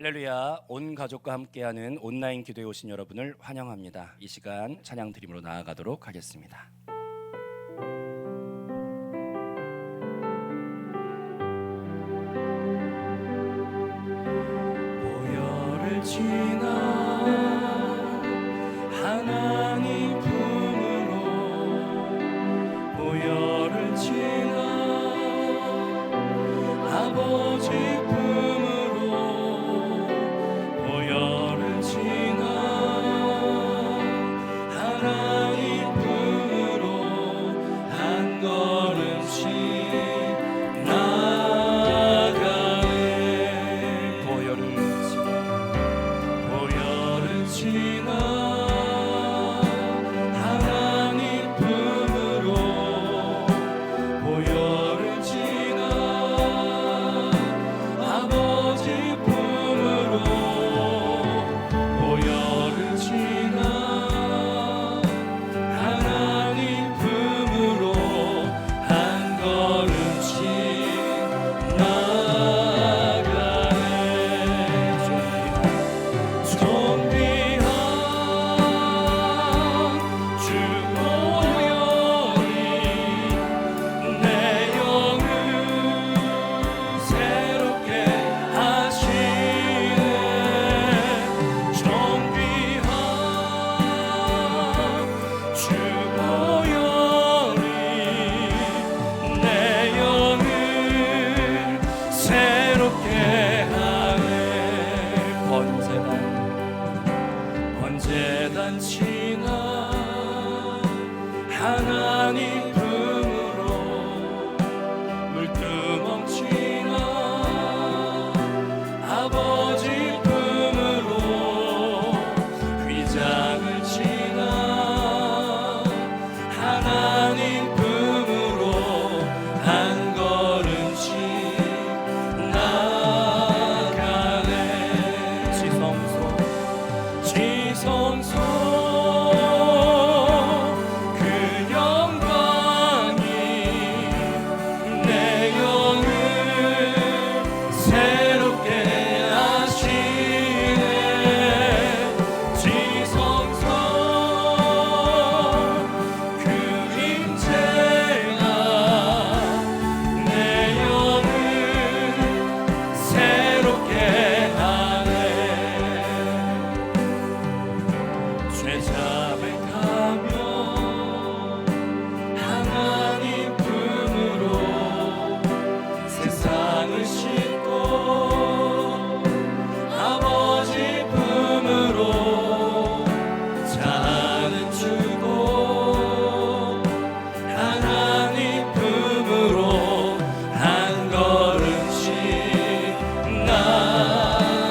할렐루야, 온 가족과 함께하는 온라인 기도에 오신 여러분을 환영합니다. 이 시간 찬양 드림으로 나아가도록 하겠습니다. 보혈을 지나 하나님 품으로, 보혈을 지나 아버지 번제단 지나 하나님 품으로, 물두멍 지나 아버지 품으로, 휘장을 지나 하나님 품으로 한 걸음씩 나가네. 지성소 그 영광이 내 영을 새롭게 하시네. 지성소 그 임재가 내 영을 새롭게 하네. 죄 자백하며 하나님 품으로 세상을 싣고, 아버지 품으로 자아는 주고, 하나님 품으로 한 걸음씩 나가네.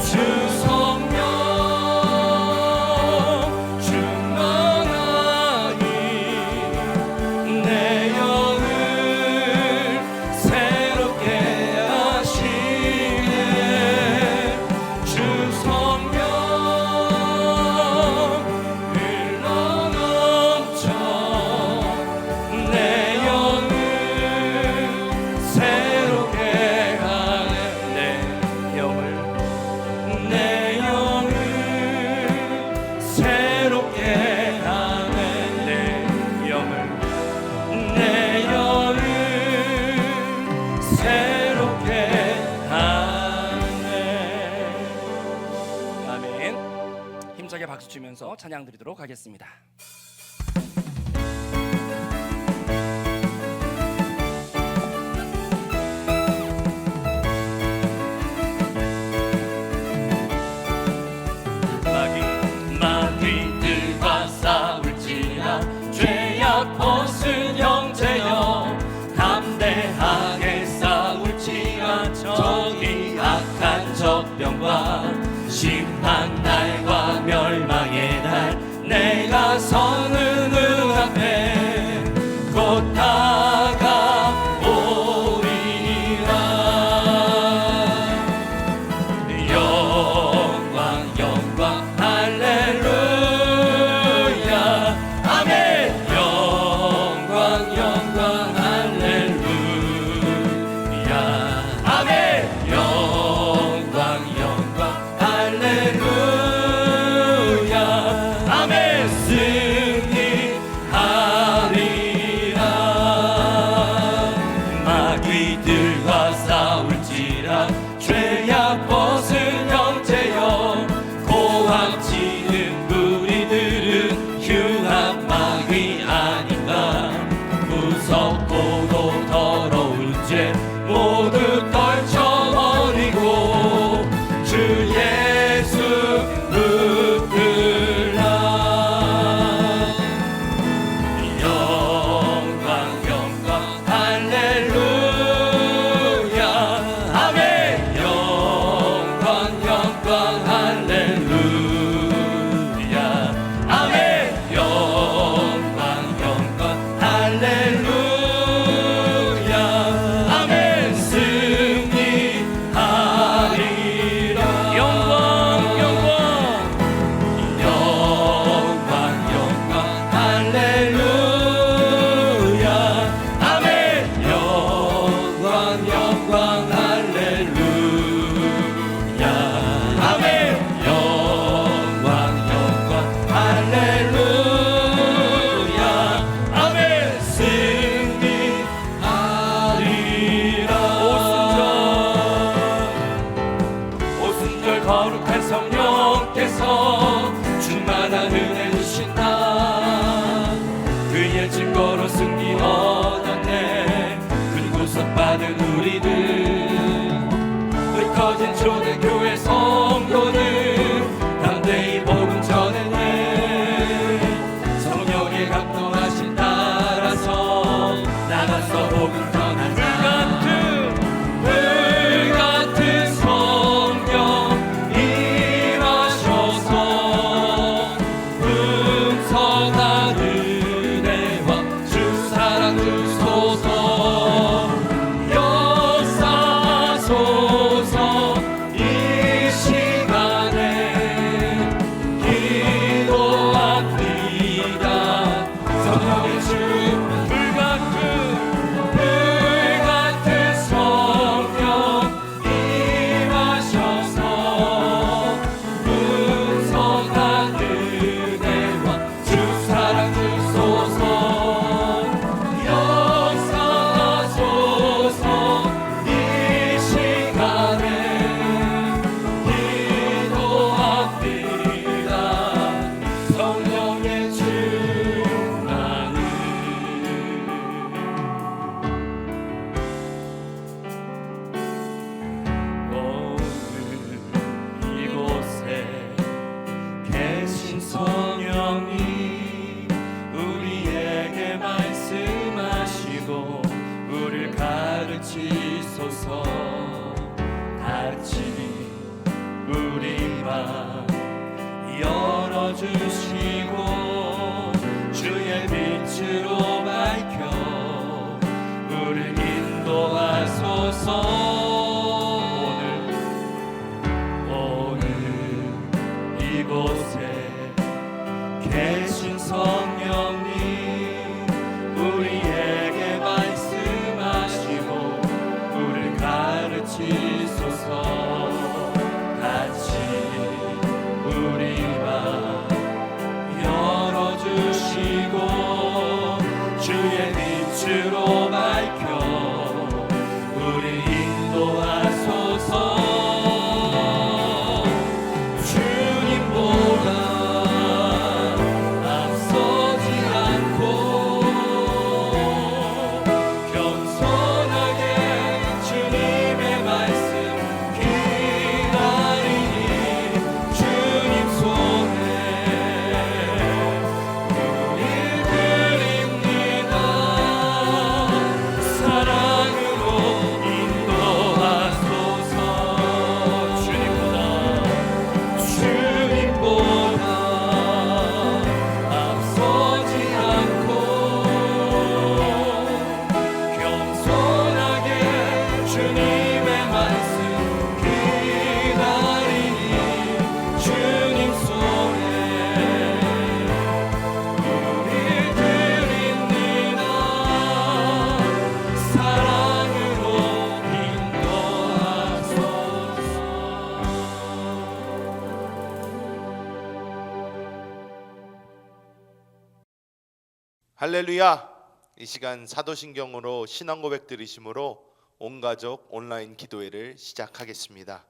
주 성령 충만하니 내 영을 새롭게 하시네. 주 성령 흘러넘쳐 내 영을 새롭게 하네. 내 영을 새롭게 하네. 내 영을 새롭게 하네. 아멘. 힘차게 박수 치면서 찬양 드리도록 하겠습니다. 마귀들과 싸울지라 죄악 벗은 형제여, 담대하게 싸울지라 저기 악한 적병과 심한 날과 멸망의 날, 내가 서는 그 앞에 곧 다가오리라. 영광 할렐루야. 아멘. 영광 할렐루야. 아멘. 흩어진 초대교회 성도들 담대히 복음 전해내. 성령의 감동하신 따라서 나가서 복음 전하자. 불같은 성령 임하셔서 풍성한 은혜와 주 사랑 주소서. 역사하소서 이 시간에 기도합니다. 성령의 주 불같은 성령 임하셔서 풍성한 은혜와 주 사랑 주소서. 역사하소서 이 시간에 기도합니다. 성령의 충만을. 오늘 이곳에 계신 성령이 우리에게 말씀하시고 우리를 가르치소서. 같이 우리 맘 열어주시고 주의 빛으로 밝혀 우리를 인도하소서. 오늘 이곳에 계신 성령님 우리에게 말씀하시고 우리를 가르치소서. 같이 우리 맘 열어주시고 주의 빛으로 밝혀 우리를 인도하소서. 주님보다 앞서지 않고 겸손하게 주님의 말씀 기다리니 주님 손에 우릴 드립니다. 사랑으로 인도하소서. 주님보다 앞서지 않고 겸손하게 주님의 말씀 기다리니 주님 손에 우릴 드립니다. 사랑으로 인도하소서. 할렐루야. 이 시간 사도신경으로 신앙 고백 들으심으로 온 가족 온라인 기도회를 시작하겠습니다.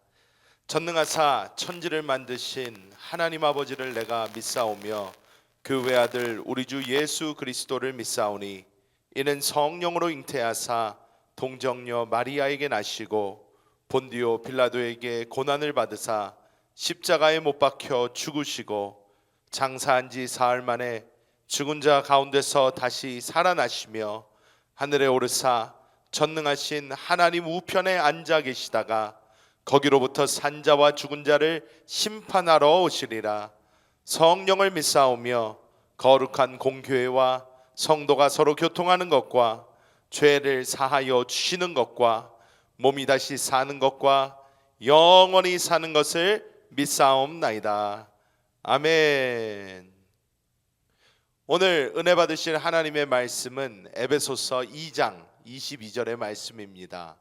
전능하사 천지를 만드신 하나님 아버지를 내가 믿사오며 그 외아들 우리 주 예수 그리스도를 믿사오니 이는 성령으로 잉태하사 동정녀 마리아에게 나시고 본디오 빌라도에게 고난을 받으사 십자가에 못 박혀 죽으시고 장사한 지 사흘 만에 죽은 자 가운데서 다시 살아나시며 하늘에 오르사 전능하신 하나님 우편에 앉아 계시다가 거기로부터 산자와 죽은 자를 심판하러 오시리라. 성령을 믿사오며 거룩한 공교회와 성도가 서로 교통하는 것과 죄를 사하여 주시는 것과 몸이 다시 사는 것과 영원히 사는 것을 믿사옵나이다. 아멘. 오늘 은혜 받으실 하나님의 말씀은 에베소서 2장 22절의 말씀입니다.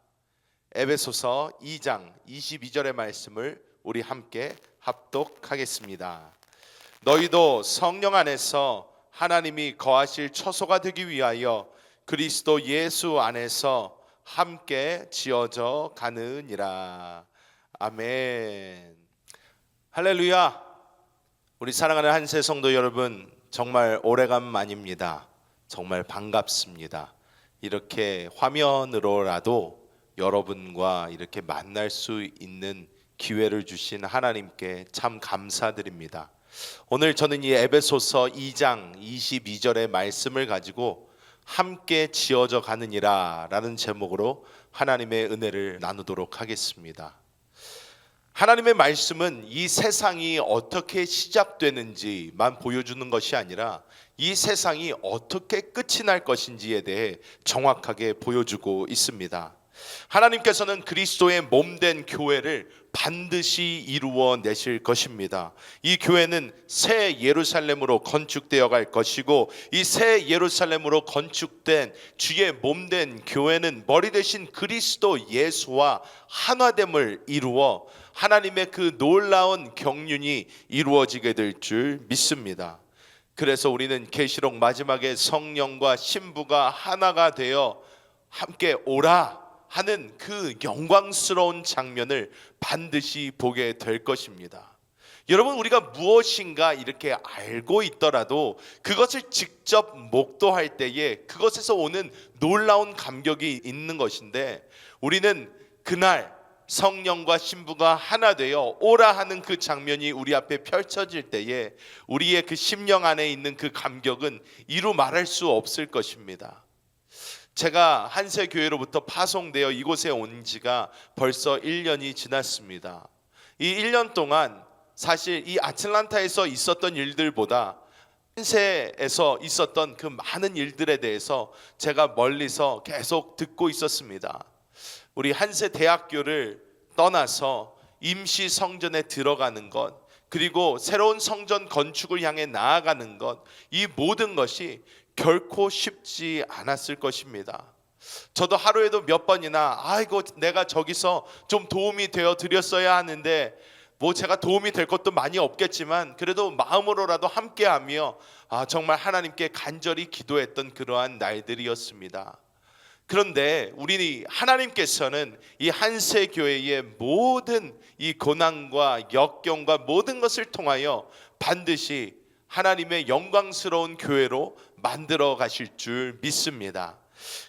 에베소서 2장 22절의 말씀을 우리 함께 합독하겠습니다. 너희도 성령 안에서 하나님이 거하실 처소가 되기 위하여 그리스도 예수 안에서 함께 지어져 가느니라. 아멘. 할렐루야. 우리 사랑하는 한세 성도 여러분, 정말 오래간만입니다. 정말 반갑습니다. 이렇게 화면으로라도 여러분과 이렇게 만날 수 있는 기회를 주신 하나님께 참 감사드립니다. 오늘 저는 이 에베소서 2장 22절의 말씀을 가지고 함께 지어져 가느니라 라는 제목으로 하나님의 은혜를 나누도록 하겠습니다. 하나님의 말씀은 이 세상이 어떻게 시작되는지만 보여주는 것이 아니라 이 세상이 어떻게 끝이 날 것인지에 대해 정확하게 보여주고 있습니다. 하나님께서는 그리스도의 몸된 교회를 반드시 이루어 내실 것입니다. 이 교회는 새 예루살렘으로 건축되어 갈 것이고, 이 새 예루살렘으로 건축된 주의 몸된 교회는 머리 대신 그리스도 예수와 하나됨을 이루어 하나님의 그 놀라운 경륜이 이루어지게 될 줄 믿습니다. 그래서 우리는 계시록 마지막에 성령과 신부가 하나가 되어 함께 오라 하는 그 영광스러운 장면을 반드시 보게 될 것입니다. 여러분, 우리가 무엇인가 이렇게 알고 있더라도 그것을 직접 목도할 때에 그것에서 오는 놀라운 감격이 있는 것인데, 우리는 그날 성령과 신부가 하나 되어 오라 하는 그 장면이 우리 앞에 펼쳐질 때에 우리의 그 심령 안에 있는 그 감격은 이루 말할 수 없을 것입니다. 제가 한세교회로부터 파송되어 이곳에 온 지가 벌써 1년이 지났습니다. 이 1년 동안 사실 이 아틀란타에서 있었던 일들보다 한세에서 있었던 그 많은 일들에 대해서 제가 멀리서 계속 듣고 있었습니다. 우리 한세 대학교를 떠나서 임시 성전에 들어가는 것, 그리고 새로운 성전 건축을 향해 나아가는 것, 이 모든 것이 결코 쉽지 않았을 것입니다. 저도 하루에도 몇 번이나 아이고 내가 저기서 좀 도움이 되어 드렸어야 하는데, 뭐 제가 도움이 될 것도 많이 없겠지만 그래도 마음으로라도 함께하며 정말 하나님께 간절히 기도했던 그러한 날들이었습니다. 그런데 우리 하나님께서는 이 한세교회의 모든 이 고난과 역경과 모든 것을 통하여 반드시 하나님의 영광스러운 교회로 만들어 가실 줄 믿습니다.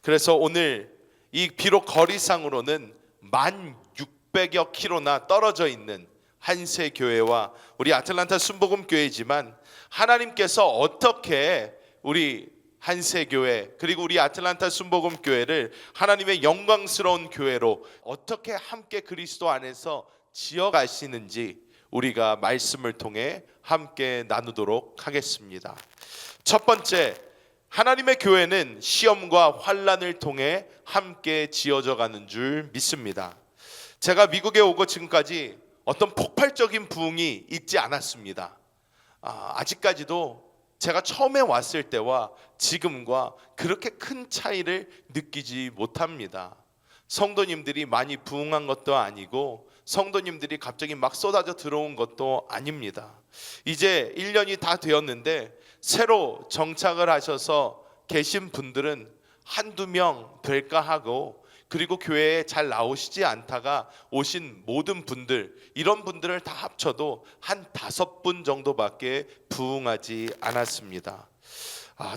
그래서 오늘 이 비록 거리상으로는 1600여 킬로나 떨어져 있는 한세교회와 우리 아틀란타 순복음교회지만, 하나님께서 어떻게 우리 한세교회 그리고 우리 아틀란타 순복음교회를 하나님의 영광스러운 교회로 어떻게 함께 그리스도 안에서 지어가시는지 우리가 말씀을 통해 함께 나누도록 하겠습니다. 첫 번째, 하나님의 교회는 시험과 환난을 통해 함께 지어져 가는 줄 믿습니다. 제가 미국에 오고 지금까지 어떤 폭발적인 부흥이 있지 않았습니다. 아직까지도 제가 처음에 왔을 때와 지금과 그렇게 큰 차이를 느끼지 못합니다. 성도님들이 많이 부흥한 것도 아니고 성도님들이 갑자기 막 쏟아져 들어온 것도 아닙니다. 이제 1년이 다 되었는데 새로 정착을 하셔서 계신 분들은 한두 명 될까 하고, 그리고 교회에 잘 나오시지 않다가 오신 모든 분들, 이런 분들을 다 합쳐도 한 5분 정도밖에 부흥하지 않았습니다.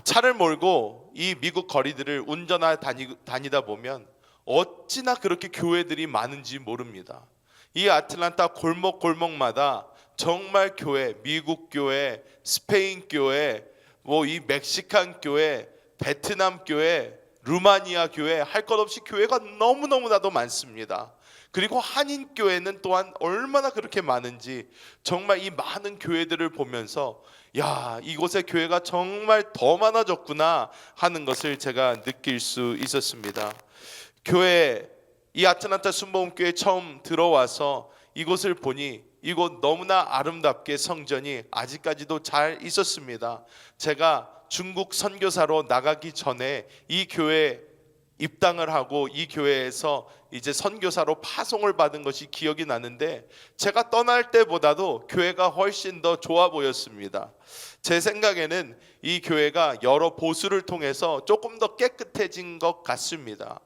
차를 몰고 이 미국 거리들을 운전하 다니다 보면 어찌나 그렇게 교회들이 많은지 모릅니다. 이 아틀란타 골목골목마다 정말 교회, 미국 교회, 스페인 교회, 뭐 이 멕시칸 교회, 베트남 교회, 루마니아 교회, 할 것 없이 교회가 너무너무나도 많습니다. 그리고 한인 교회는 또한 얼마나 그렇게 많은지, 정말 이 많은 교회들을 보면서 야, 이곳에 교회가 정말 더 많아졌구나 하는 것을 제가 느낄 수 있었습니다. 교회, 이 아틀란타 순복음교회 처음 들어와서 이곳을 보니 이곳 너무나 아름답게 성전이 아직까지도 잘 있었습니다. 제가 중국 선교사로 나가기 전에 이 교회에 입당을 하고 이 교회에서 이제 선교사로 파송을 받은 것이 기억이 나는데, 제가 떠날 때보다도 교회가 훨씬 더 좋아 보였습니다. 제 생각에는 이 교회가 여러 보수를 통해서 조금 더 깨끗해진 것 같습니다.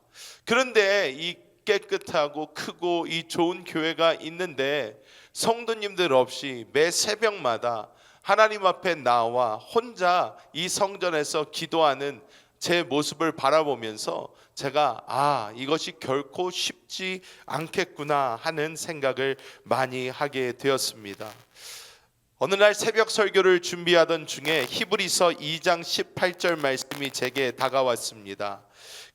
그런데 이 깨끗하고 크고 이 좋은 교회가 있는데 성도님들 없이 매 새벽마다 하나님 앞에 나와 혼자 이 성전에서 기도하는 제 모습을 바라보면서 제가 이것이 결코 쉽지 않겠구나 하는 생각을 많이 하게 되었습니다. 어느 날 새벽 설교를 준비하던 중에 히브리서 2장 18절 말씀이 제게 다가왔습니다.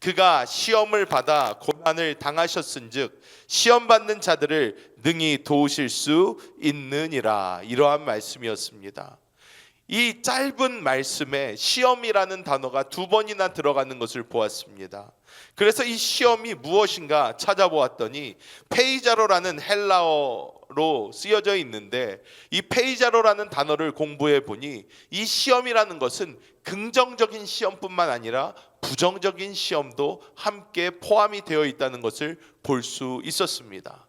그가 시험을 받아 고난을 당하셨은즉 시험 받는 자들을 능히 도우실 수 있느니라. 이러한 말씀이었습니다. 이 짧은 말씀에 시험이라는 단어가 2번이나 들어가는 것을 보았습니다. 그래서 이 시험이 무엇인가 찾아보았더니 페이자로라는 헬라어로 쓰여져 있는데, 이 페이자로라는 단어를 공부해 보니 이 시험이라는 것은 긍정적인 시험뿐만 아니라 부정적인 시험도 함께 포함이 되어 있다는 것을 볼 수 있었습니다.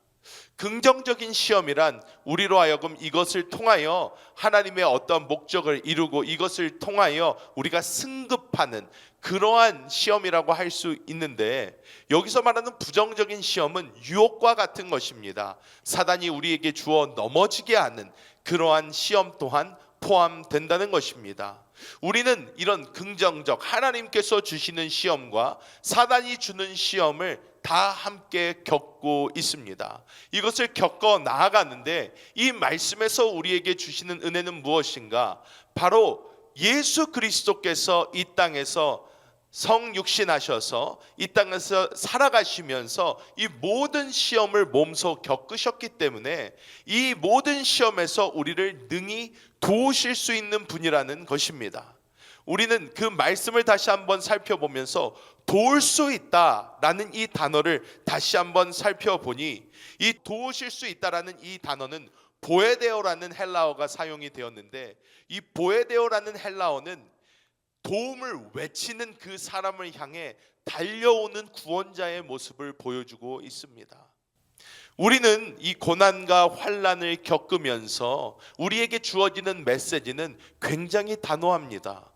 긍정적인 시험이란 우리로 하여금 이것을 통하여 하나님의 어떤 목적을 이루고 이것을 통하여 우리가 승급하는 그러한 시험이라고 할 수 있는데, 여기서 말하는 부정적인 시험은 유혹과 같은 것입니다. 사단이 우리에게 주어 넘어지게 하는 그러한 시험 또한 포함된다는 것입니다. 우리는 이런 긍정적 하나님께서 주시는 시험과 사단이 주는 시험을 다 함께 겪고 있습니다. 이것을 겪어 나아가는데 이 말씀에서 우리에게 주시는 은혜는 무엇인가? 바로 예수 그리스도께서 이 땅에서 성육신하셔서 이 땅에서 살아가시면서 이 모든 시험을 몸소 겪으셨기 때문에 이 모든 시험에서 우리를 능히 도우실 수 있는 분이라는 것입니다. 우리는 그 말씀을 다시 한번 살펴보면서 도울 수 있다라는 이 단어를 다시 한번 살펴보니, 이 도우실 수 있다라는 이 단어는 보에데오라는 헬라어가 사용이 되었는데, 이 보에데오라는 헬라어는 도움을 외치는 그 사람을 향해 달려오는 구원자의 모습을 보여주고 있습니다. 우리는 이 고난과 환난을 겪으면서 우리에게 주어지는 메시지는 굉장히 단호합니다.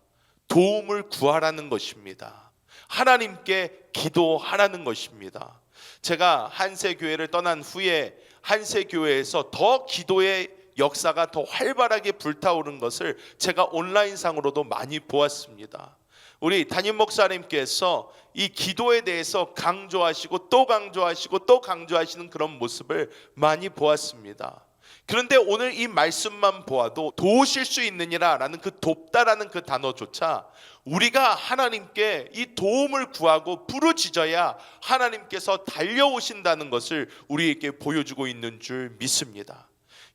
도움을 구하라는 것입니다. 하나님께 기도하라는 것입니다. 제가 한세교회를 떠난 후에 한세교회에서 더 기도의 역사가 더 활발하게 불타오른 것을 제가 온라인상으로도 많이 보았습니다. 우리 담임 목사님께서 이 기도에 대해서 강조하시고 또 강조하시고 또 강조하시는 그런 모습을 많이 보았습니다. 그런데 오늘 이 말씀만 보아도 도우실 수 있느니라 라는 그 돕다라는 그 단어조차 우리가 하나님께 이 도움을 구하고 부르짖어야 하나님께서 달려오신다는 것을 우리에게 보여주고 있는 줄 믿습니다.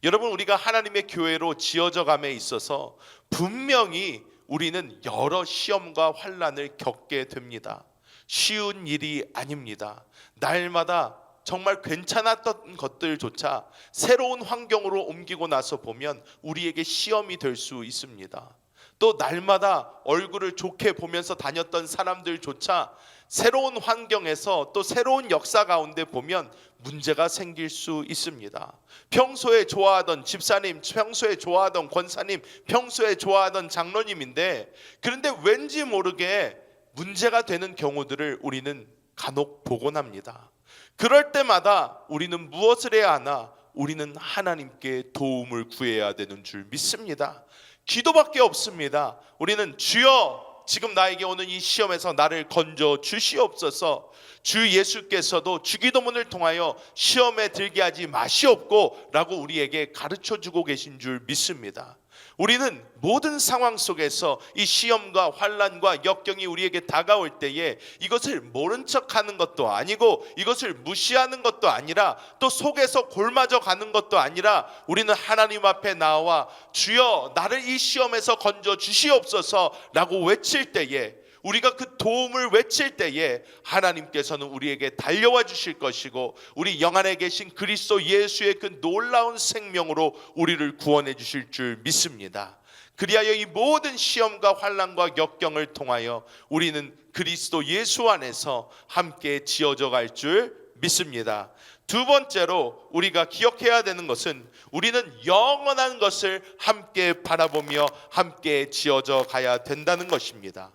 여러분, 우리가 하나님의 교회로 지어져 감에 있어서 분명히 우리는 여러 시험과 환난을 겪게 됩니다. 쉬운 일이 아닙니다. 날마다 정말 괜찮았던 것들조차 새로운 환경으로 옮기고 나서 보면 우리에게 시험이 될 수 있습니다. 또 날마다 얼굴을 좋게 보면서 다녔던 사람들조차 새로운 환경에서 또 새로운 역사 가운데 보면 문제가 생길 수 있습니다. 평소에 좋아하던 집사님, 평소에 좋아하던 권사님, 평소에 좋아하던 장로님인데, 그런데 왠지 모르게 문제가 되는 경우들을 우리는 간혹 보곤 합니다. 그럴 때마다 우리는 무엇을 해야 하나? 우리는 하나님께 도움을 구해야 되는 줄 믿습니다. 기도밖에 없습니다. 우리는 주여, 지금 나에게 오는 이 시험에서 나를 건져 주시옵소서. 주 예수께서도 주기도문을 통하여 시험에 들게 하지 마시옵고 라고 우리에게 가르쳐주고 계신 줄 믿습니다. 우리는 모든 상황 속에서 이 시험과 환난과 역경이 우리에게 다가올 때에 이것을 모른 척하는 것도 아니고 이것을 무시하는 것도 아니라 또 속에서 골마져 가는 것도 아니라 우리는 하나님 앞에 나와 주여 나를 이 시험에서 건져 주시옵소서 라고 외칠 때에, 우리가 그 도움을 외칠 때에 하나님께서는 우리에게 달려와 주실 것이고 우리 영 안에 계신 그리스도 예수의 그 놀라운 생명으로 우리를 구원해 주실 줄 믿습니다. 그리하여 이 모든 시험과 환난과 역경을 통하여 우리는 그리스도 예수 안에서 함께 지어져 갈 줄 믿습니다. 두 번째로 우리가 기억해야 되는 것은 우리는 영원한 것을 함께 바라보며 함께 지어져 가야 된다는 것입니다.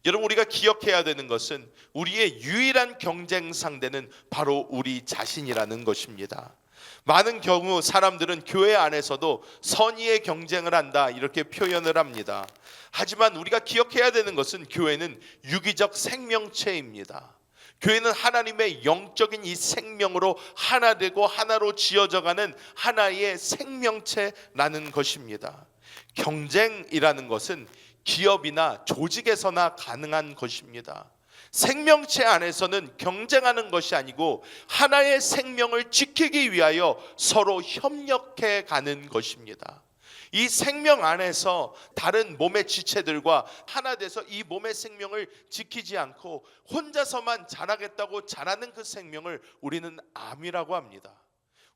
여러분, 우리가 기억해야 되는 것은 우리의 유일한 경쟁 상대는 바로 우리 자신이라는 것입니다. 많은 경우 사람들은 교회 안에서도 선의의 경쟁을 한다 이렇게 표현을 합니다. 하지만 우리가 기억해야 되는 것은 교회는 유기적 생명체입니다. 교회는 하나님의 영적인 이 생명으로 하나 되고 하나로 지어져가는 하나의 생명체라는 것입니다. 경쟁이라는 것은 기업이나 조직에서나 가능한 것입니다. 생명체 안에서는 경쟁하는 것이 아니고 하나의 생명을 지키기 위하여 서로 협력해 가는 것입니다. 이 생명 안에서 다른 몸의 지체들과 하나 돼서 이 몸의 생명을 지키지 않고 혼자서만 자라겠다고 자라는 그 생명을 우리는 암이라고 합니다.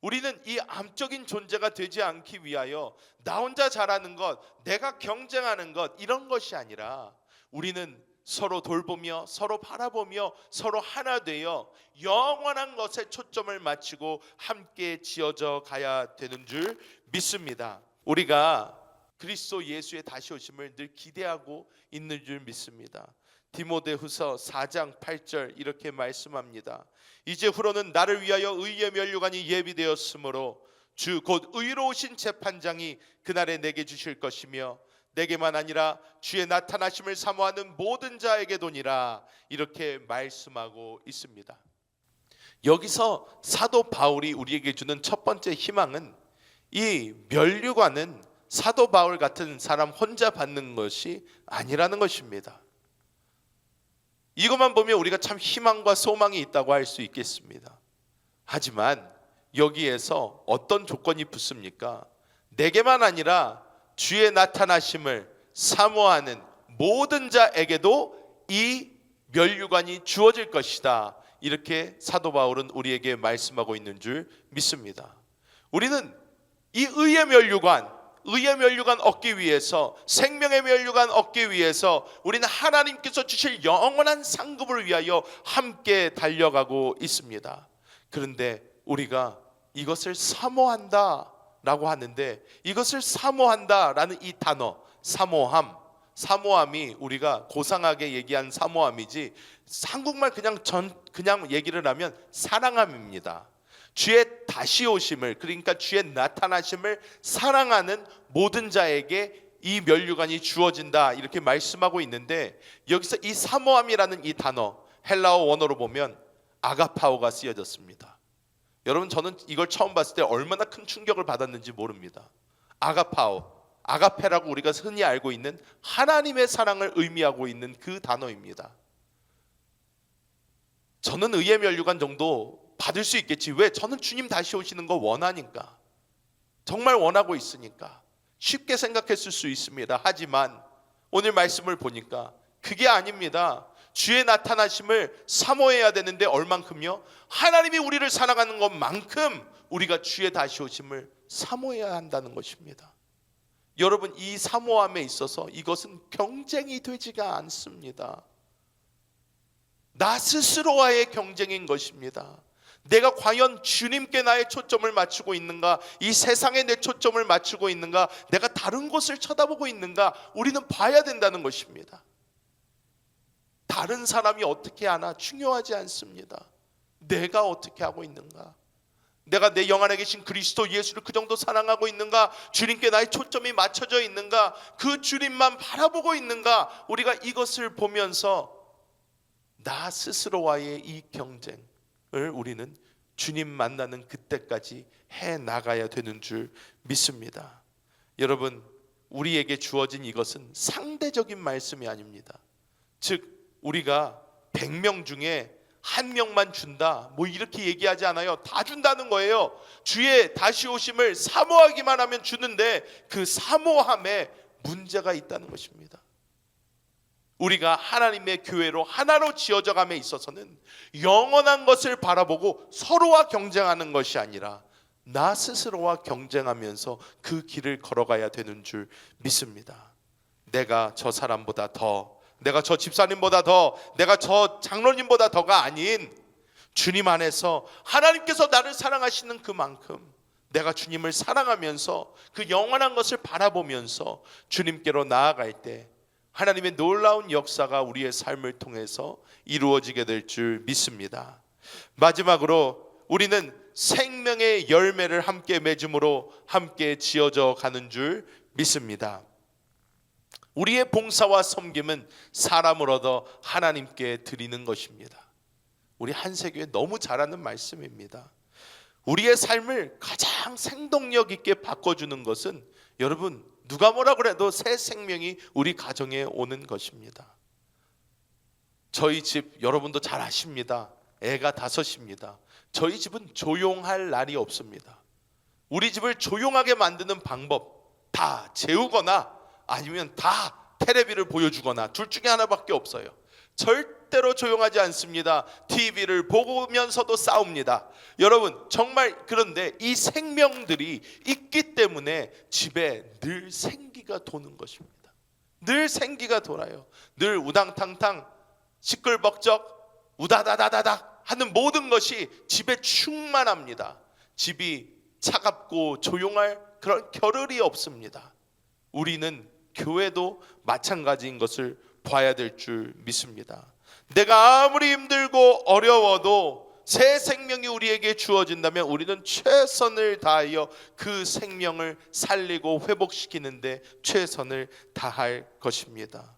우리는 이 암적인 존재가 되지 않기 위하여 나 혼자 자라는 것, 내가 경쟁하는 것, 이런 것이 아니라 우리는 서로 돌보며 서로 바라보며 서로 하나 되어 영원한 것에 초점을 맞추고 함께 지어져 가야 되는 줄 믿습니다. 우리가 그리스도 예수의 다시 오심을 늘 기대하고 있는 줄 믿습니다. 디모데후서 4장 8절 이렇게 말씀합니다. 이제 후로는 나를 위하여 의의 면류관이 예비되었으므로 주 곧 의로우신 재판장이 그날에 내게 주실 것이며 내게만 아니라 주의 나타나심을 사모하는 모든 자에게도니라, 이렇게 말씀하고 있습니다. 여기서 사도 바울이 우리에게 주는 첫 번째 희망은 이 면류관은 사도 바울 같은 사람 혼자 받는 것이 아니라는 것입니다. 이것만 보면 우리가 참 희망과 소망이 있다고 할 수 있겠습니다. 하지만 여기에서 어떤 조건이 붙습니까? 내게만 아니라 주의 나타나심을 사모하는 모든 자에게도 이 면류관이 주어질 것이다, 이렇게 사도 바울은 우리에게 말씀하고 있는 줄 믿습니다. 우리는 이 의의 면류관 얻기 위해서, 생명의 면류관 얻기 위해서 우리는 하나님께서 주실 영원한 상급을 위하여 함께 달려가고 있습니다. 그런데 우리가 이것을 사모한다 라고 하는데, 이것을 사모한다라는 이 단어 사모함이 우리가 고상하게 얘기한 사모함이지 한국말 그냥 얘기를 하면 사랑함입니다. 주의 다시 오심을, 그러니까 주의 나타나심을 사랑하는 모든 자에게 이 면류관이 주어진다, 이렇게 말씀하고 있는데, 여기서 이 사모함이라는 이 단어 헬라어 원어로 보면 아가파오가 쓰여졌습니다. 여러분, 저는 이걸 처음 봤을 때 얼마나 큰 충격을 받았는지 모릅니다. 아가페라고 우리가 흔히 알고 있는 하나님의 사랑을 의미하고 있는 그 단어입니다. 저는 의의 면류관 정도 받을 수 있겠지. 왜? 저는 주님 다시 오시는 거 원하니까, 정말 원하고 있으니까. 쉽게 생각했을 수 있습니다. 하지만 오늘 말씀을 보니까 그게 아닙니다. 주의 나타나심을 사모해야 되는데 얼만큼요? 하나님이 우리를 사랑하는 것만큼 우리가 주의 다시 오심을 사모해야 한다는 것입니다. 여러분, 이 사모함에 있어서 이것은 경쟁이 되지가 않습니다. 나 스스로와의 경쟁인 것입니다. 내가 과연 주님께 나의 초점을 맞추고 있는가, 이 세상에 내 초점을 맞추고 있는가, 내가 다른 곳을 쳐다보고 있는가, 우리는 봐야 된다는 것입니다. 다른 사람이 어떻게 하나 중요하지 않습니다. 내가 어떻게 하고 있는가, 내가 내 영 안에 계신 그리스도 예수를 그 정도 사랑하고 있는가, 주님께 나의 초점이 맞춰져 있는가, 그 주님만 바라보고 있는가, 우리가 이것을 보면서 나 스스로와의 이 경쟁을 우리는 주님 만나는 그때까지 해 나가야 되는 줄 믿습니다. 여러분, 우리에게 주어진 이것은 상대적인 말씀이 아닙니다. 즉 우리가 100명 중에 한 명만 준다, 뭐 이렇게 얘기하지 않아요. 다 준다는 거예요. 주의 다시 오심을 사모하기만 하면 주는데 그 사모함에 문제가 있다는 것입니다. 우리가 하나님의 교회로 하나로 지어져 감에 있어서는 영원한 것을 바라보고 서로와 경쟁하는 것이 아니라 나 스스로와 경쟁하면서 그 길을 걸어가야 되는 줄 믿습니다. 내가 저 사람보다 더, 내가 저 집사님보다 더, 내가 저 장로님보다 더가 아닌 주님 안에서 하나님께서 나를 사랑하시는 그만큼 내가 주님을 사랑하면서 그 영원한 것을 바라보면서 주님께로 나아갈 때 하나님의 놀라운 역사가 우리의 삶을 통해서 이루어지게 될 줄 믿습니다. 마지막으로 우리는 생명의 열매를 함께 맺음으로 함께 지어져 가는 줄 믿습니다. 우리의 봉사와 섬김은 사람을 얻어 하나님께 드리는 것입니다. 우리 한세교회 너무 잘하는 말씀입니다. 우리의 삶을 가장 생동력 있게 바꿔주는 것은 여러분 누가 뭐라 그래도 새 생명이 우리 가정에 오는 것입니다. 저희 집 여러분도 잘 아십니다. 애가 5입니다. 저희 집은 조용할 날이 없습니다. 우리 집을 조용하게 만드는 방법 다 재우거나 아니면 다 테레비를 보여주거나 둘 중에 하나밖에 없어요. 절대로 조용하지 않습니다. TV를 보면서도 싸웁니다. 여러분 정말 그런데 이 생명들이 있기 때문에 집에 늘 생기가 도는 것입니다. 늘 생기가 돌아요. 늘 우당탕탕 시끌벅적 우다다다다닥 하는 모든 것이 집에 충만합니다. 집이 차갑고 조용할 그런 겨를이 없습니다. 우리는 교회도 마찬가지인 것을 봐야 될 줄 믿습니다. 내가 아무리 힘들고 어려워도 새 생명이 우리에게 주어진다면 우리는 최선을 다하여 그 생명을 살리고 회복시키는데 최선을 다할 것입니다.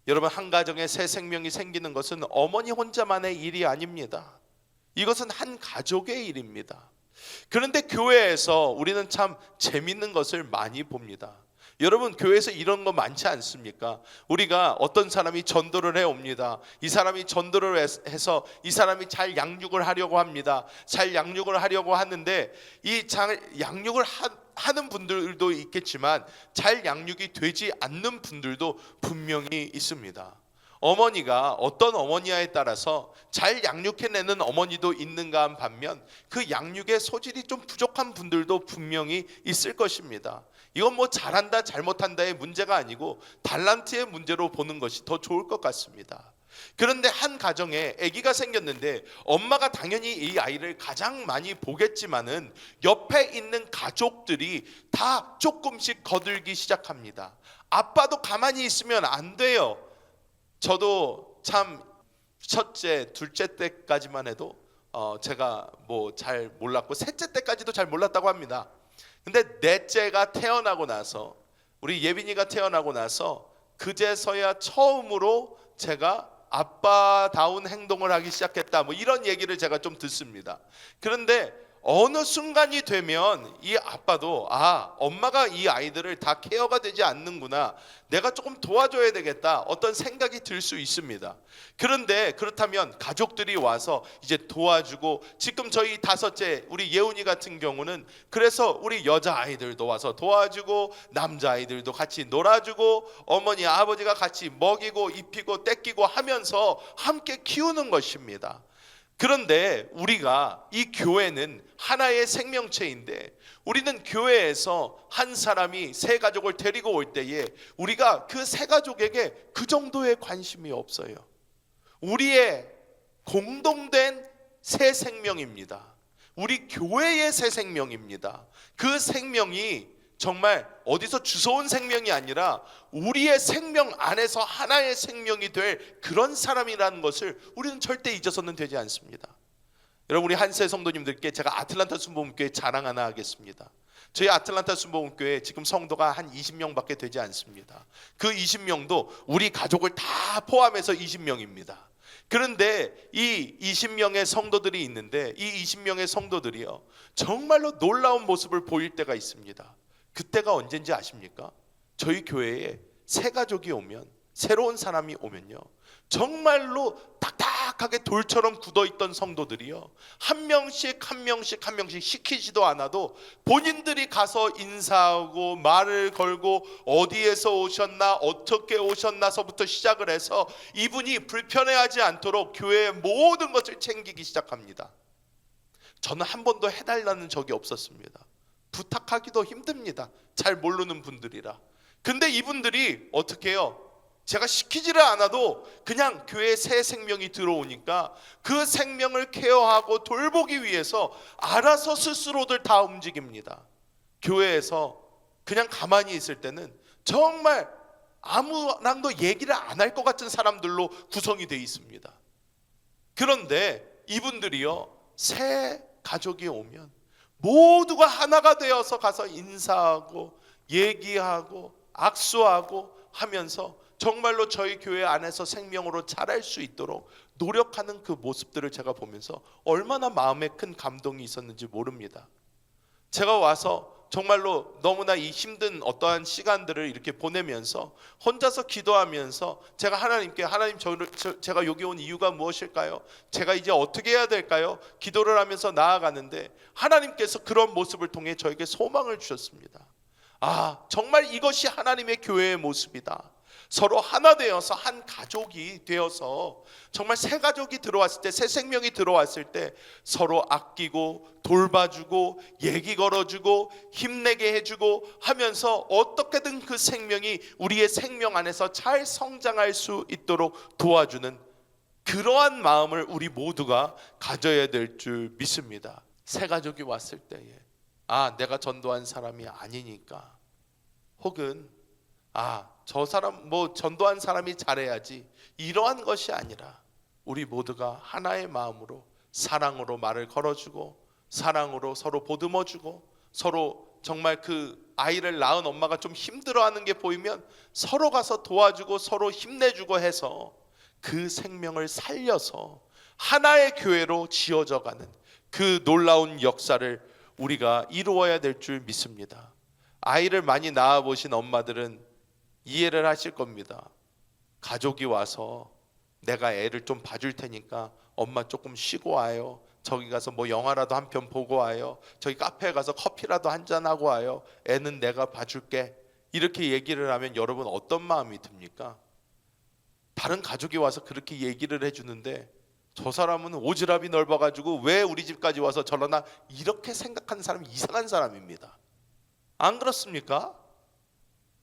여러분 한 가정에 새 생명이 생기는 것은 어머니 혼자만의 일이 아닙니다. 이것은 한 가족의 일입니다. 그런데 교회에서 우리는 참 재밌는 것을 많이 봅니다. 여러분 교회에서 이런 거 많지 않습니까? 우리가 어떤 사람이 전도를 해옵니다. 이 사람이 전도를 해서 이 사람이 잘 양육을 하려고 합니다. 잘 양육을 하려고 하는데 이 잘 양육을 하는 분들도 있겠지만 잘 양육이 되지 않는 분들도 분명히 있습니다. 어머니가 어떤 어머니야에 따라서 잘 양육해내는 어머니도 있는가 한 반면 그 양육의 소질이 좀 부족한 분들도 분명히 있을 것입니다. 이건 뭐 잘한다 잘못한다의 문제가 아니고 달란트의 문제로 보는 것이 더 좋을 것 같습니다. 그런데 한 가정에 아기가 생겼는데 엄마가 당연히 이 아이를 가장 많이 보겠지만은 옆에 있는 가족들이 다 조금씩 거들기 시작합니다. 아빠도 가만히 있으면 안 돼요. 저도 참 첫째, 둘째 때까지만 해도 제가 뭐 잘 몰랐고 셋째 때까지도 잘 몰랐다고 합니다. 근데 넷째가 태어나고 나서 우리 예빈이가 태어나고 나서 그제서야 처음으로 제가 아빠다운 행동을 하기 시작했다 뭐 이런 얘기를 제가 좀 듣습니다. 그런데 어느 순간이 되면 이 아빠도 엄마가 이 아이들을 다 케어가 되지 않는구나, 내가 조금 도와줘야 되겠다 어떤 생각이 들 수 있습니다. 그런데 그렇다면 가족들이 와서 이제 도와주고, 지금 저희 5째 우리 예훈이 같은 경우는 그래서 우리 여자아이들도 와서 도와주고 남자아이들도 같이 놀아주고 어머니 아버지가 같이 먹이고 입히고 떼끼고 하면서 함께 키우는 것입니다. 그런데 우리가 이 교회는 하나의 생명체인데 우리는 교회에서 한 사람이 세 가족을 데리고 올 때에 우리가 그 세 가족에게 그 정도의 관심이 없어요. 우리의 공동된 새 생명입니다. 우리 교회의 새 생명입니다. 그 생명이 정말 어디서 주워온 생명이 아니라 우리의 생명 안에서 하나의 생명이 될 그런 사람이라는 것을 우리는 절대 잊어서는 되지 않습니다. 여러분, 우리 한세 성도님들께 제가 아틀란타 순복음교회 자랑 하나 하겠습니다. 저희 아틀란타 순복음교회 지금 성도가 한 20명밖에 되지 않습니다. 그 20명도 우리 가족을 다 포함해서 20명입니다. 그런데 이 20명의 성도들이 있는데 이 20명의 성도들이요 정말로 놀라운 모습을 보일 때가 있습니다. 그때가 언젠지 아십니까? 저희 교회에 새 가족이 오면, 새로운 사람이 오면요 정말로 딱딱하게 돌처럼 굳어있던 성도들이요 한 명씩 시키지도 않아도 본인들이 가서 인사하고 말을 걸고 어디에서 오셨나 어떻게 오셨나서부터 시작을 해서 이분이 불편해하지 않도록 교회의 모든 것을 챙기기 시작합니다. 저는 한 번도 해달라는 적이 없었습니다. 부탁하기도 힘듭니다. 잘 모르는 분들이라. 근데 이분들이 어떻게 해요? 제가 시키지를 않아도 그냥 교회에 새 생명이 들어오니까 그 생명을 케어하고 돌보기 위해서 알아서 스스로들 다 움직입니다. 교회에서 그냥 가만히 있을 때는 정말 아무랑도 얘기를 안 할 것 같은 사람들로 구성이 되어 있습니다. 그런데 이분들이요 새 가족이 오면 모두가 하나가 되어서 가서 인사하고 얘기하고 악수하고 하면서 정말로 저희 교회 안에서 생명으로 자랄 수 있도록 노력하는 그 모습들을 제가 보면서 얼마나 마음에 큰 감동이 있었는지 모릅니다. 제가 와서 정말로 너무나 이 힘든 어떠한 시간들을 이렇게 보내면서 혼자서 기도하면서 제가 하나님께, 하나님 제가 여기 온 이유가 무엇일까요? 제가 이제 어떻게 해야 될까요? 기도를 하면서 나아가는데 하나님께서 그런 모습을 통해 저에게 소망을 주셨습니다. 아, 정말 이것이 하나님의 교회의 모습이다. 서로 하나 되어서 한 가족이 되어서 정말 새 가족이 들어왔을 때, 새 생명이 들어왔을 때 서로 아끼고 돌봐주고 얘기 걸어주고 힘내게 해주고 하면서 어떻게든 그 생명이 우리의 생명 안에서 잘 성장할 수 있도록 도와주는 그러한 마음을 우리 모두가 가져야 될 줄 믿습니다. 새 가족이 왔을 때에 아, 내가 전도한 사람이 아니니까, 혹은 저 사람 전도한 사람이 잘해야지, 이러한 것이 아니라 우리 모두가 하나의 마음으로 사랑으로 말을 걸어주고 사랑으로 서로 보듬어주고 서로 정말 그 아이를 낳은 엄마가 좀 힘들어하는 게 보이면 서로 가서 도와주고 서로 힘내주고 해서 그 생명을 살려서 하나의 교회로 지어져가는 그 놀라운 역사를 우리가 이루어야 될 줄 믿습니다. 아이를 많이 낳아보신 엄마들은 이해를 하실 겁니다. 가족이 와서 내가 애를 좀 봐줄 테니까 엄마 조금 쉬고 와요. 저기 가서 영화라도 한 편 보고 와요. 저기 카페에 가서 커피라도 한잔 하고 와요. 애는 내가 봐줄게. 이렇게 얘기를 하면 여러분 어떤 마음이 듭니까? 다른 가족이 와서 그렇게 얘기를 해주는데 저 사람은 오지랖이 넓어가지고 왜 우리 집까지 와서 저러나, 이렇게 생각하는 사람이 이상한 사람입니다. 안 그렇습니까?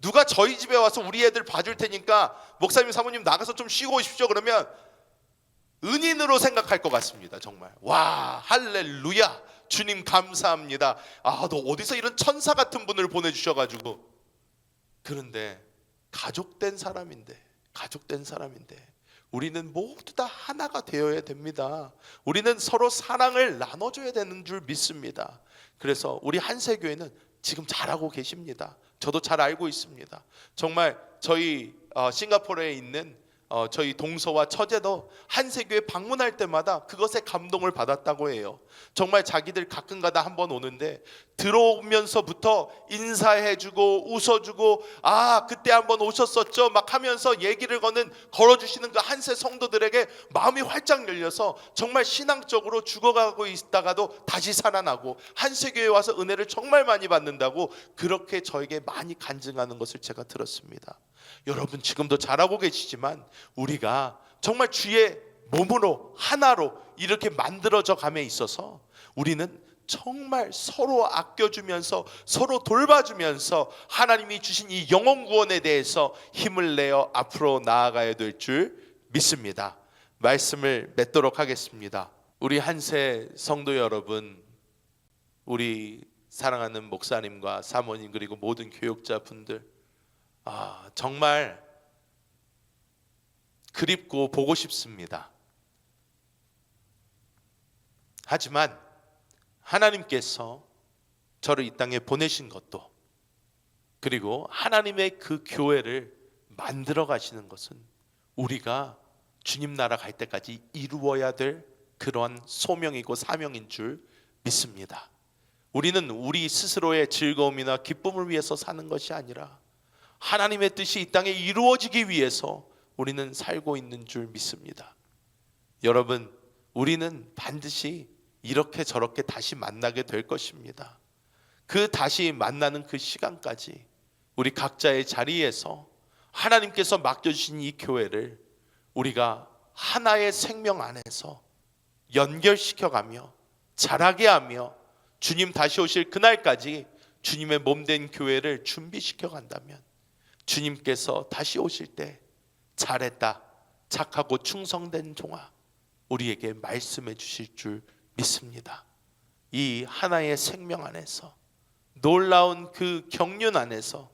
누가 저희 집에 와서 우리 애들 봐줄 테니까 목사님 사모님 나가서 좀 쉬고 오십시오 그러면 은인으로 생각할 것 같습니다. 정말 와, 할렐루야, 주님 감사합니다. 너 어디서 이런 천사 같은 분을 보내주셔가지고. 그런데 가족된 사람인데 우리는 모두 다 하나가 되어야 됩니다. 우리는 서로 사랑을 나눠줘야 되는 줄 믿습니다. 그래서 우리 한세교회는 지금 잘하고 계십니다. 저도 잘 알고 있습니다. 정말 저희 싱가포르에 있는 저희 동서와 처제도 한세교회 방문할 때마다 그것에 감동을 받았다고 해요. 정말 자기들 가끔가다 한번 오는데 들어오면서부터 인사해주고 웃어주고 그때 한번 오셨었죠 막 하면서 얘기를 걸어주시는 그 한세 성도들에게 마음이 활짝 열려서 정말 신앙적으로 죽어가고 있다가도 다시 살아나고 한세교회에 와서 은혜를 정말 많이 받는다고 그렇게 저에게 많이 간증하는 것을 제가 들었습니다. 여러분 지금도 잘하고 계시지만 우리가 정말 주의 몸으로 하나로 이렇게 만들어져 감에 있어서 우리는 정말 서로 아껴주면서 서로 돌봐주면서 하나님이 주신 이 영혼 구원에 대해서 힘을 내어 앞으로 나아가야 될 줄 믿습니다. 말씀을 맺도록 하겠습니다. 우리 한세 성도 여러분, 우리 사랑하는 목사님과 사모님 그리고 모든 교육자분들, 정말 그립고 보고 싶습니다. 하지만 하나님께서 저를 이 땅에 보내신 것도, 그리고 하나님의 그 교회를 만들어 가시는 것은 우리가 주님 나라 갈 때까지 이루어야 될 그러한 소명이고 사명인 줄 믿습니다. 우리는 우리 스스로의 즐거움이나 기쁨을 위해서 사는 것이 아니라 하나님의 뜻이 이 땅에 이루어지기 위해서 우리는 살고 있는 줄 믿습니다. 여러분, 우리는 반드시 이렇게 저렇게 다시 만나게 될 것입니다. 그 다시 만나는 그 시간까지 우리 각자의 자리에서 하나님께서 맡겨주신 이 교회를 우리가 하나의 생명 안에서 연결시켜가며 자라게 하며 주님 다시 오실 그날까지 주님의 몸된 교회를 준비시켜 간다면 주님께서 다시 오실 때 잘했다, 착하고 충성된 종아, 우리에게 말씀해 주실 줄 믿습니다. 이 하나의 생명 안에서, 놀라운 그 경륜 안에서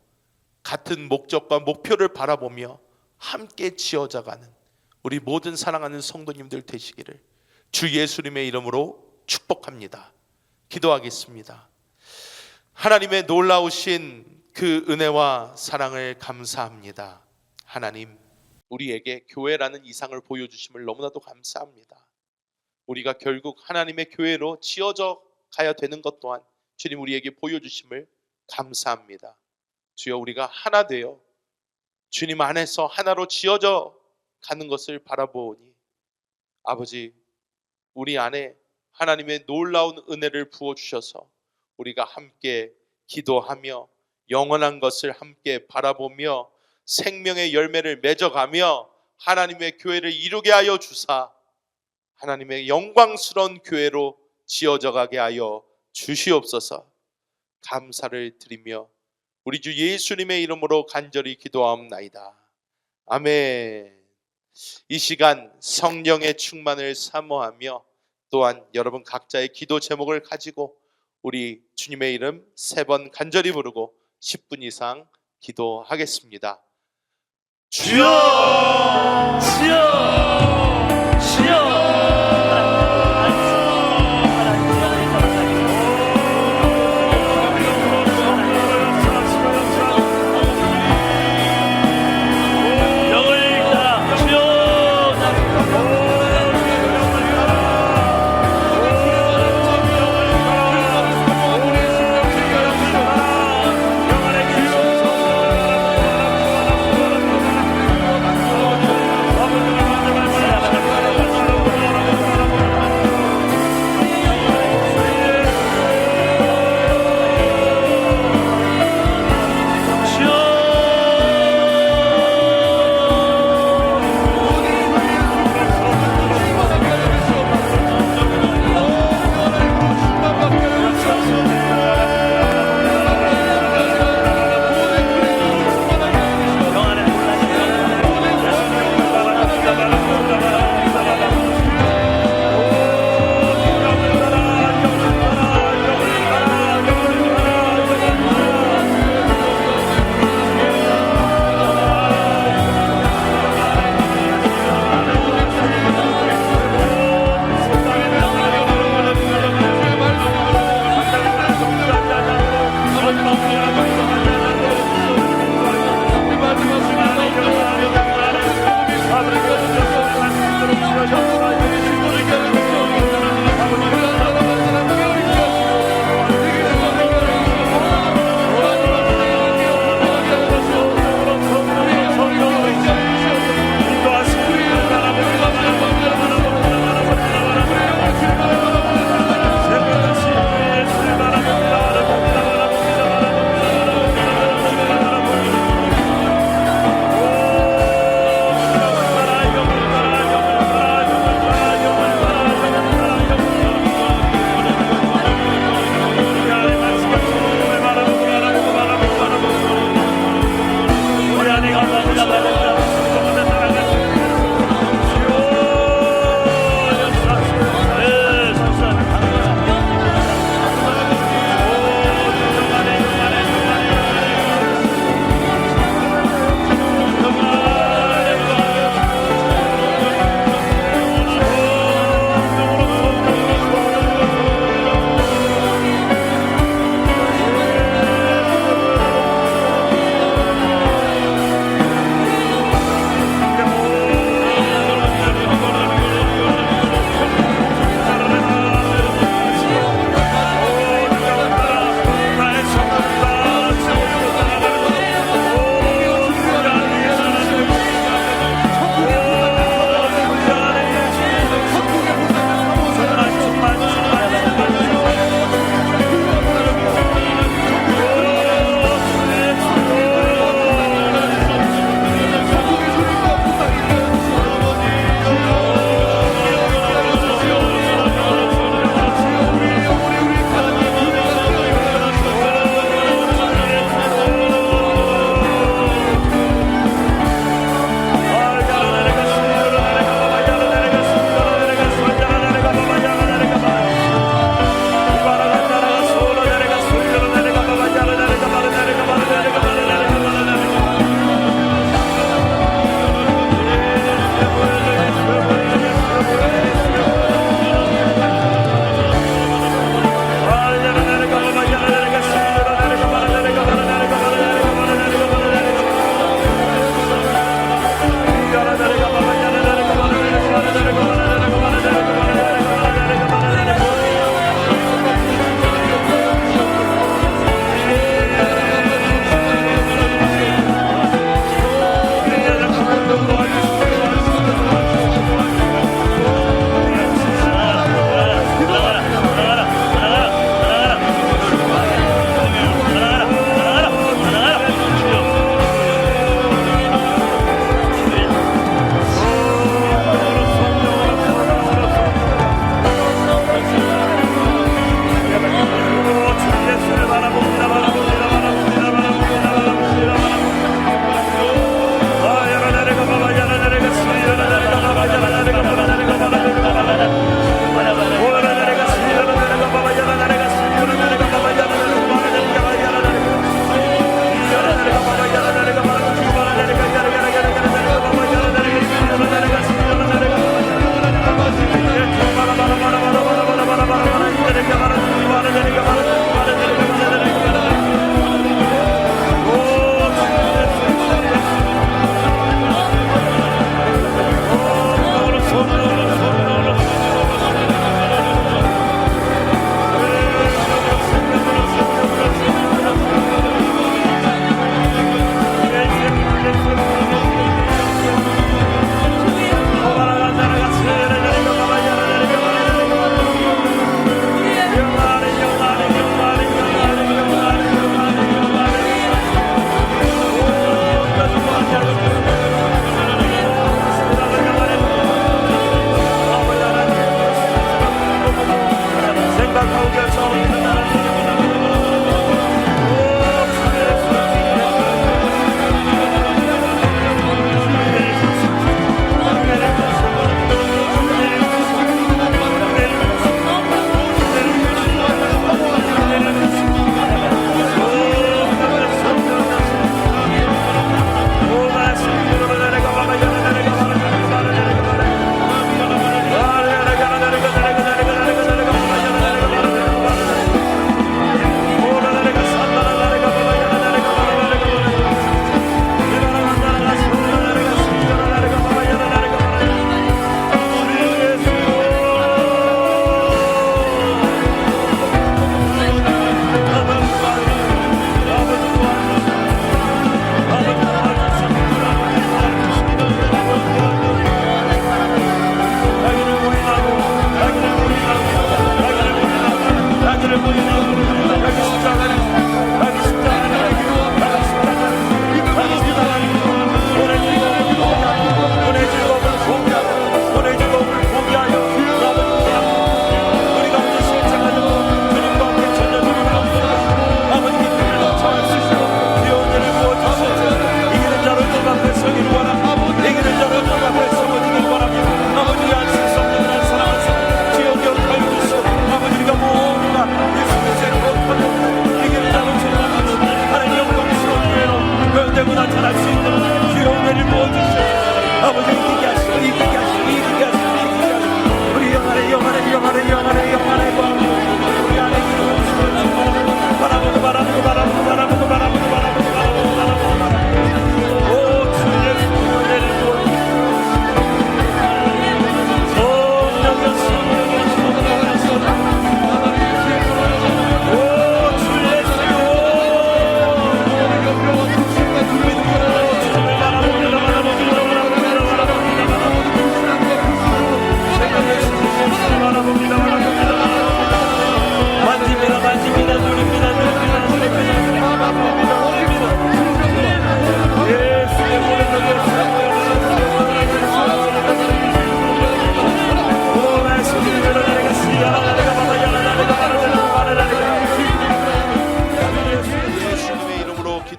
같은 목적과 목표를 바라보며 함께 지어져가는 우리 모든 사랑하는 성도님들 되시기를 주 예수님의 이름으로 축복합니다. 기도하겠습니다. 하나님의 놀라우신 그 은혜와 사랑을 감사합니다. 하나님, 우리에게 교회라는 이상을 보여주심을 너무나도 감사합니다. 우리가 결국 하나님의 교회로 지어져 가야 되는 것 또한 주님 우리에게 보여주심을 감사합니다. 주여, 우리가 하나 되어 주님 안에서 하나로 지어져 가는 것을 바라보니 아버지, 우리 안에 하나님의 놀라운 은혜를 부어주셔서 우리가 함께 기도하며 영원한 것을 함께 바라보며 생명의 열매를 맺어가며 하나님의 교회를 이루게 하여 주사 하나님의 영광스러운 교회로 지어져 가게 하여 주시옵소서. 감사를 드리며 우리 주 예수님의 이름으로 간절히 기도하옵나이다. 아멘. 이 시간 성령의 충만을 사모하며 또한 여러분 각자의 기도 제목을 가지고 우리 주님의 이름 3번 간절히 부르고 10분 이상 기도하겠습니다. 주여! 주여! 주여!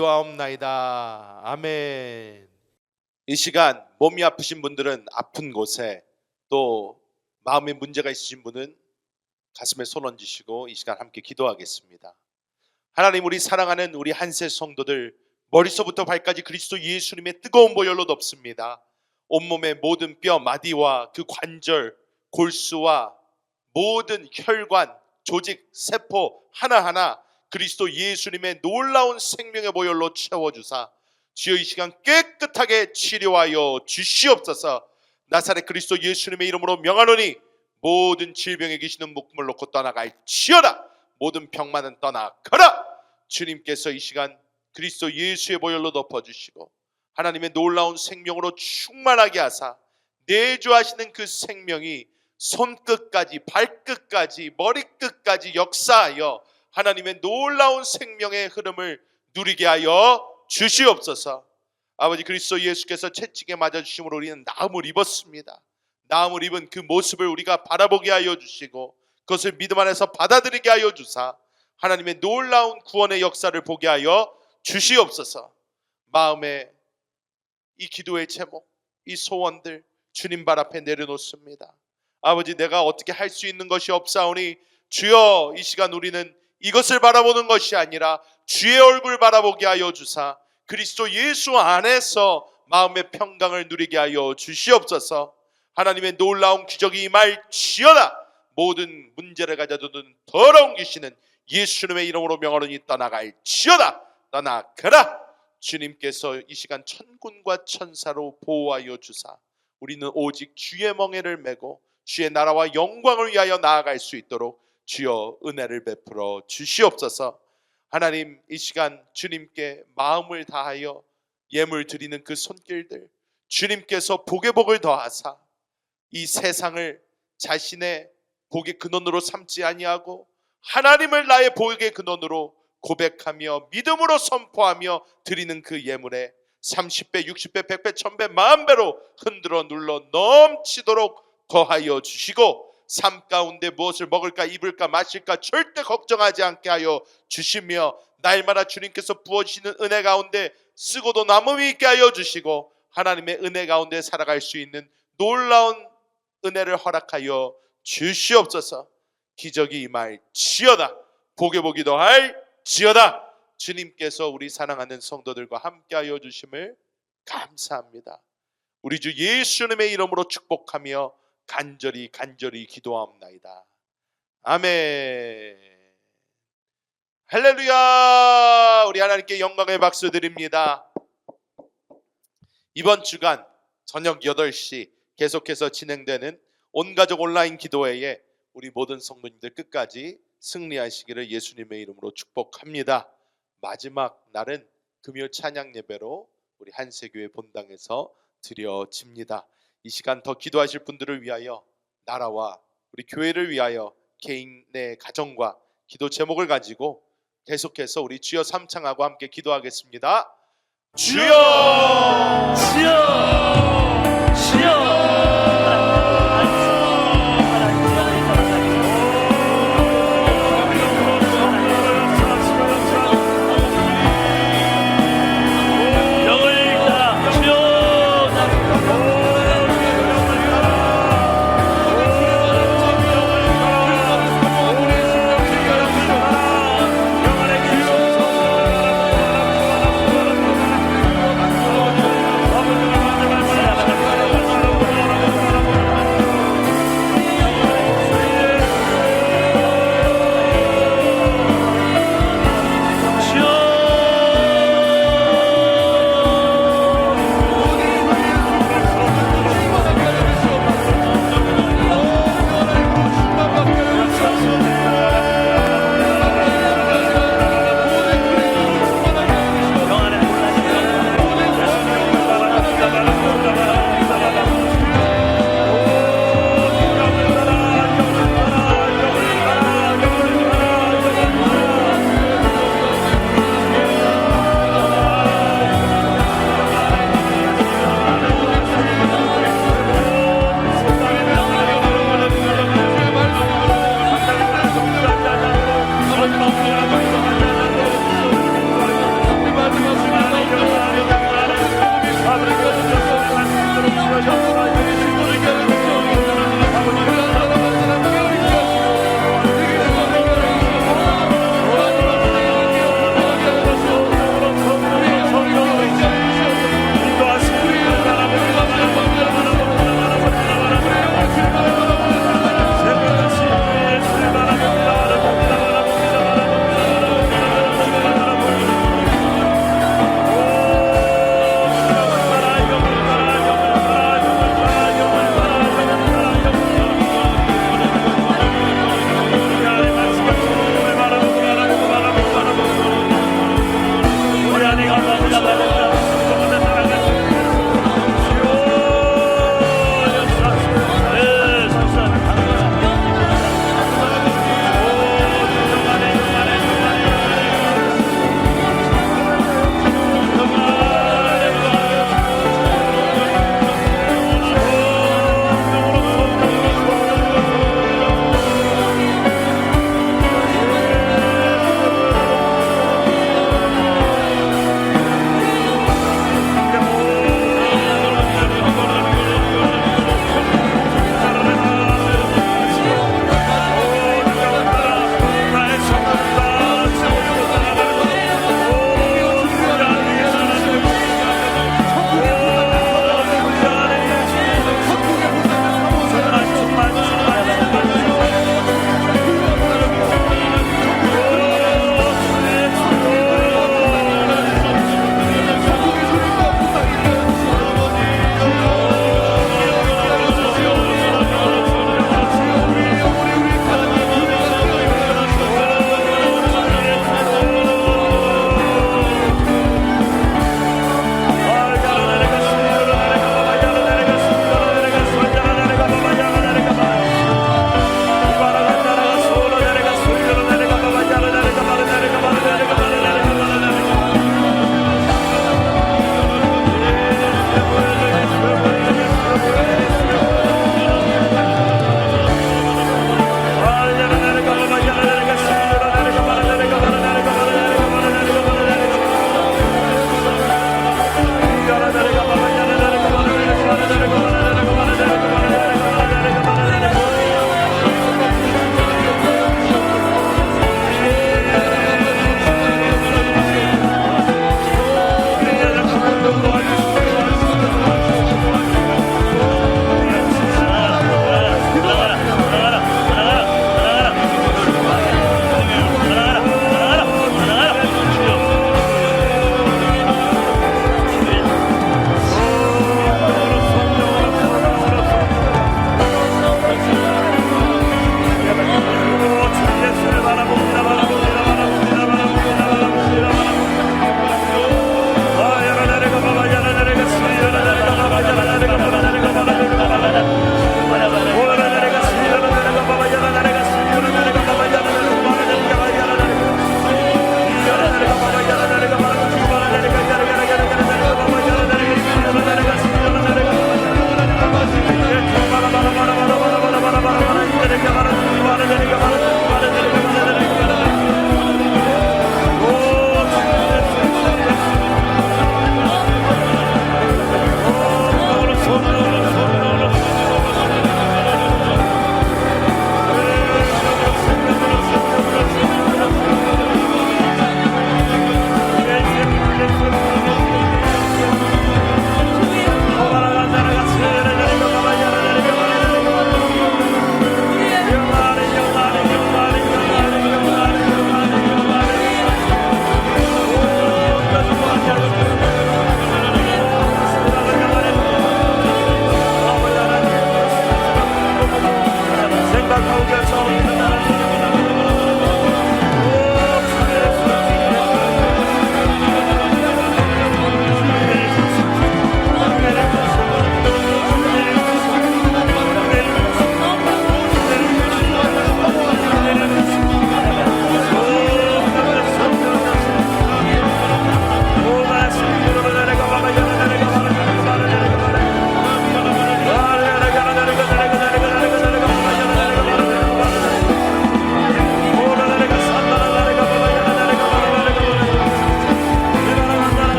기도하옵나이다. 아멘. 이 시간 몸이 아프신 분들은 아픈 곳에, 또 마음에 문제가 있으신 분은 가슴에 손 얹으시고 이 시간 함께 기도하겠습니다. 하나님, 우리 사랑하는 우리 한세 성도들 머리서부터 발까지 그리스도 예수님의 뜨거운 보혈로 덮습니다. 온몸의 모든 뼈, 마디와 그 관절, 골수와 모든 혈관, 조직, 세포 하나하나 그리스도 예수님의 놀라운 생명의 보혈로 채워주사 주여 이 시간 깨끗하게 치료하여 주시옵소서. 나사렛 그리스도 예수님의 이름으로 명하노니 모든 질병에 계시는 묶음을 놓고 떠나갈지어다. 모든 병만은 떠나가라. 주님께서 이 시간 그리스도 예수의 보혈로 덮어주시고 하나님의 놀라운 생명으로 충만하게 하사 내주하시는 그 생명이 손끝까지 발끝까지 머리끝까지 역사하여 하나님의 놀라운 생명의 흐름을 누리게 하여 주시옵소서. 아버지, 그리스도 예수께서 채찍에 맞아 주심으로 우리는 나음을 입었습니다. 나음을 입은 그 모습을 우리가 바라보게 하여 주시고 그것을 믿음 안에서 받아들이게 하여 주사 하나님의 놀라운 구원의 역사를 보게 하여 주시옵소서. 마음에 이 기도의 제목, 이 소원들 주님 발 앞에 내려놓습니다. 아버지, 내가 어떻게 할 수 있는 것이 없사오니 주여 이 시간 우리는 이것을 바라보는 것이 아니라 주의 얼굴 바라보게 하여 주사 그리스도 예수 안에서 마음의 평강을 누리게 하여 주시옵소서. 하나님의 놀라운 기적이 임할지어다. 모든 문제를 가져두는 더러운 귀신은 예수님의 이름으로 명하노니 떠나갈지어다. 떠나가라. 주님께서 이 시간 천군과 천사로 보호하여 주사 우리는 오직 주의 멍에를 메고 주의 나라와 영광을 위하여 나아갈 수 있도록 주여 은혜를 베풀어 주시옵소서. 하나님, 이 시간 주님께 마음을 다하여 예물 드리는 그 손길들 주님께서 복의 복을 더하사 이 세상을 자신의 복의 근원으로 삼지 아니하고 하나님을 나의 복의 근원으로 고백하며 믿음으로 선포하며 드리는 그 예물에 30배, 60배, 100배, 1000배, 만배로 흔들어 눌러 넘치도록 더하여 주시고 삶 가운데 무엇을 먹을까 입을까 마실까 절대 걱정하지 않게 하여 주시며 날마다 주님께서 부어주시는 은혜 가운데 쓰고도 남음이 있게 하여 주시고 하나님의 은혜 가운데 살아갈 수 있는 놀라운 은혜를 허락하여 주시옵소서. 기적이 임할지어다. 복의 복이 더할지어다. 주님께서 우리 사랑하는 성도들과 함께하여 주심을 감사합니다. 우리 주 예수님의 이름으로 축복하며 간절히 기도하옵나이다. 아멘. 할렐루야. 우리 하나님께 영광의 박수 드립니다. 이번 주간 저녁 8시 계속해서 진행되는 온가족 온라인 기도회에 우리 모든 성도님들 끝까지 승리하시기를 예수님의 이름으로 축복합니다. 마지막 날은 금요 찬양 예배로 우리 한세교회 본당에서 드려집니다. 이 시간 더 기도하실 분들을 위하여 나라와 우리 교회를 위하여 개인의 가정과 기도 제목을 가지고 계속해서 우리 주여 삼창하고 함께 기도하겠습니다. 주여 주여 주여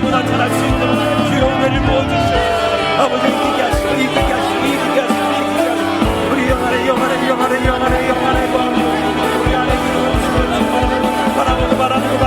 하고 나타날 수 있는 주의 은혜를 부어주시옵소서. 아버지 이기게 하시고 이기게 하시고 이기게 하시고 우리 영안에 영안에 영안에 영안에 영안에 우리 안에 바라보고 바라보고